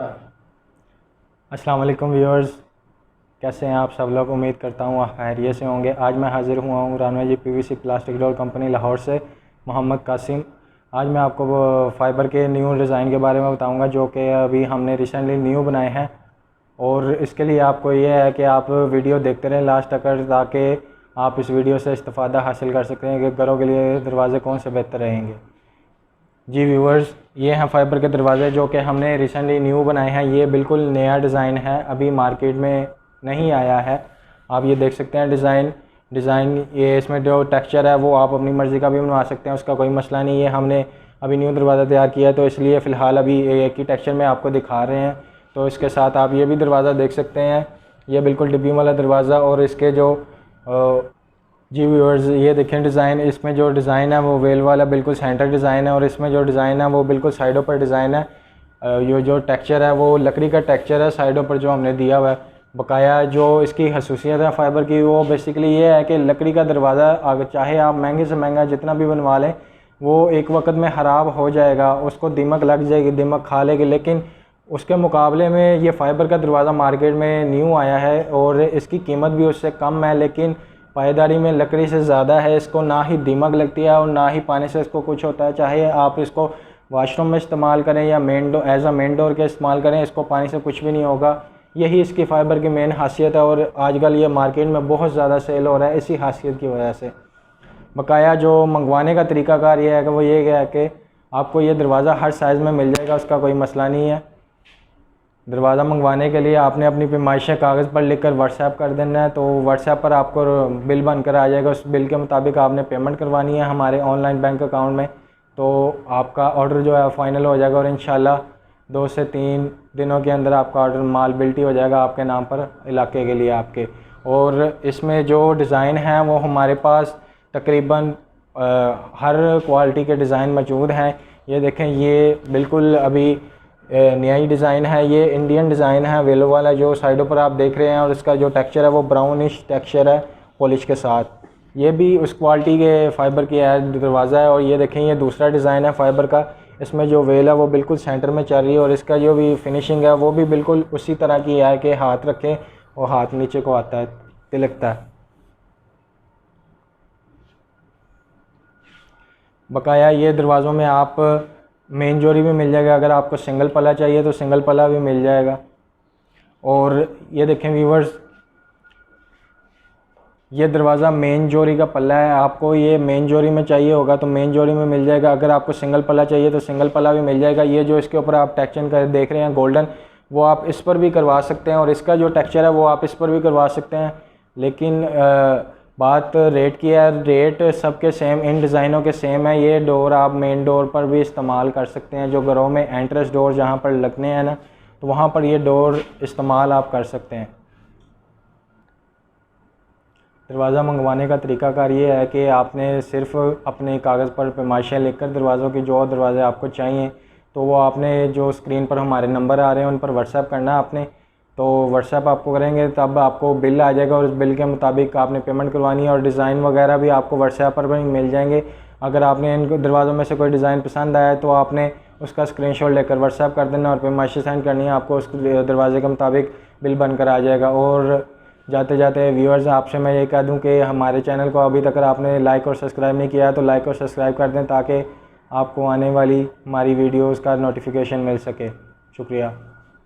अस्सलाम वालेकुम व्यूअर्स, कैसे हैं आप सब लोग। उम्मीद करता हूँ आप खैरियत से होंगे। आज मैं हाज़िर हुआ हूँ रानवे जी PVC plastic door company Lahore से, मोहम्मद कासिम। आज मैं आपको वो फ़ाइबर के न्यू डिज़ाइन के बारे में बताऊँगा जो कि अभी हमने रिसेंटली न्यू बनाए हैं। और इसके लिए आपको ये है कि आप वीडियो देखते रहें लास्ट तक, ताकि आप इस वीडियो से इस्तिफ़ादा हासिल कर सकते हैं कि घरों के लिए दरवाज़े कौन से बेहतर रहेंगे। जी व्यूअर्स, ये हैं फ़ाइबर के दरवाज़े जो कि हमने रिसेंटली न्यू बनाए हैं। ये बिल्कुल नया डिज़ाइन है, अभी मार्केट में नहीं आया है। आप ये देख सकते हैं डिज़ाइन ये इसमें जो टेक्सचर है वो आप अपनी मर्ज़ी का भी बनवा सकते हैं, उसका कोई मसला नहीं है। हमने अभी न्यू दरवाज़ा तैयार किया है तो इसलिए फ़िलहाल अभी एक ही टेक्सचर में आपको दिखा रहे हैं। तो इसके साथ आप ये भी दरवाज़ा देख सकते हैं, ये बिल्कुल डिब्बी वाला दरवाज़ा। और इसके जो जी व्यूअर्स, ये देखें डिज़ाइन, इसमें जो डिज़ाइन है वो वेल वाला बिल्कुल सेंटर डिज़ाइन है, और इसमें जो डिज़ाइन है वो बिल्कुल साइडों पर डिज़ाइन है। ये जो टेक्सचर है वो लकड़ी का टेक्सचर है साइडों पर जो हमने दिया हुआ है। बकाया जो इसकी खसूसियत है फ़ाइबर की, वो बेसिकली ये है कि लकड़ी का दरवाज़ा अगर चाहे आप महंगे से महंगा जितना भी बनवा लें, वो एक वक्त में ख़राब हो जाएगा, उसको दीमक लग जाएगी, दीमक खा लेगी। लेकिन उसके मुकाबले में ये फ़ाइबर का दरवाज़ा मार्केट में न्यू आया है और इसकी कीमत भी उससे कम है, लेकिन पायदारी में लकड़ी से ज़्यादा है। इसको ना ही दीमक लगती है और ना ही पानी से इसको कुछ होता है। चाहे आप इसको वाशरूम में इस्तेमाल करें या main door as a main door के इस्तेमाल करें, इसको पानी से कुछ भी नहीं होगा। यही इसकी फ़ाइबर की मेन खासियत है और आजकल ये मार्केट में बहुत ज़्यादा सेल हो रहा है इसी खासियत की वजह से। बकाया जो मंगवाने का तरीक़ाकार ये है कि वो ये है कि आपको ये दरवाज़ा हर साइज़ में मिल जाएगा, उसका कोई मसला नहीं है। दरवाज़ा मंगवाने के लिए आपने अपनी पैमाइशें कागज़ पर लिखकर व्हाट्सएप कर देना है, तो व्हाट्सएप पर आपको बिल बनकर आ जाएगा। उस बिल के मुताबिक आपने पेमेंट करवानी है हमारे ऑनलाइन बैंक अकाउंट में, तो आपका ऑर्डर जो है फ़ाइनल हो जाएगा और इंशाल्लाह 2 से 3 दिनों के अंदर आपका ऑर्डर माल बिल्टी हो जाएगा आपके नाम पर इलाके के लिए आपके। और इसमें जो डिज़ाइन है वो हमारे पास तकरीबन हर क्वालिटी के डिज़ाइन मौजूद हैं। ये देखें, ये बिल्कुल अभी नई डिज़ाइन है, ये इंडियन डिज़ाइन है वेलो वाला जो साइडों पर आप देख रहे हैं, और इसका जो टेक्सचर है वो ब्राउनिश टेक्सचर है पॉलिश के साथ। ये भी उस क्वालिटी के फ़ाइबर की है दरवाज़ा है। और ये देखें, ये दूसरा डिज़ाइन है फ़ाइबर का, इसमें जो वेल है वो बिल्कुल सेंटर में चल रही है और इसका जो भी फिनिशिंग है वो भी बिल्कुल उसी तरह की है कि हाथ रखें और हाथ नीचे को आता है, तिलकता है। बकाया ये दरवाज़ों में आप मेन जोड़ी भी मिल जाएगा, अगर आपको सिंगल पल्ला चाहिए तो सिंगल पल्ला भी मिल जाएगा। और ये देखें व्यूवर्स, ये दरवाज़ा मेन जोड़ी का पल्ला है। आपको ये मेन जोड़ी में चाहिए होगा तो मेन जोड़ी में मिल जाएगा, अगर आपको सिंगल पल्ला चाहिए तो सिंगल पल्ला भी मिल जाएगा। ये जो इसके ऊपर आप टेक्सचर कर देख रहे हैं गोल्डन, वो आप इस पर भी करवा सकते हैं, और इसका जो टेक्सचर है वो आप इस पर भी करवा सकते हैं। लेकिन बात रेट की है, रेट सबके सेम, इन डिज़ाइनों के सेम है। ये डोर आप मेन डोर पर भी इस्तेमाल कर सकते हैं, जो घरों में एंट्रेंस डोर जहाँ पर लगने हैं ना, तो वहाँ पर ये डोर इस्तेमाल आप कर सकते हैं। दरवाज़ा मंगवाने का तरीक़ाकार ये है कि आपने सिर्फ़ अपने कागज़ पर पैमाइशें लिखकर दरवाज़ों की जो दरवाज़े आपको चाहिए, तो वो आपने जो स्क्रीन पर हमारे नंबर आ रहे हैं उन पर व्हाट्सएप करना है आपने। तो व्हाट्सएप आपको करेंगे तब आपको बिल आ जाएगा और उस बिल के मुताबिक आपने पेमेंट करवानी है, और डिज़ाइन वगैरह भी आपको व्हाट्सएप पर भी मिल जाएंगे। अगर आपने इन दरवाज़ों में से कोई डिज़ाइन पसंद आया तो आपने उसका स्क्रीनशॉट लेकर व्हाट्सएप कर देना और पैमाइशें सेंड करनी है, आपको उस दरवाज़े के मुताबिक बिल बनकर आ जाएगा। और जाते जाते व्यूअर्स, आपसे मैं ये कह दूं कि हमारे चैनल को अभी तक आपने लाइक और सब्सक्राइब नहीं किया तो लाइक और सब्सक्राइब कर दें, ताकि आपको आने वाली हमारी वीडियोज़ का नोटिफिकेशन मिल सके। शुक्रिया।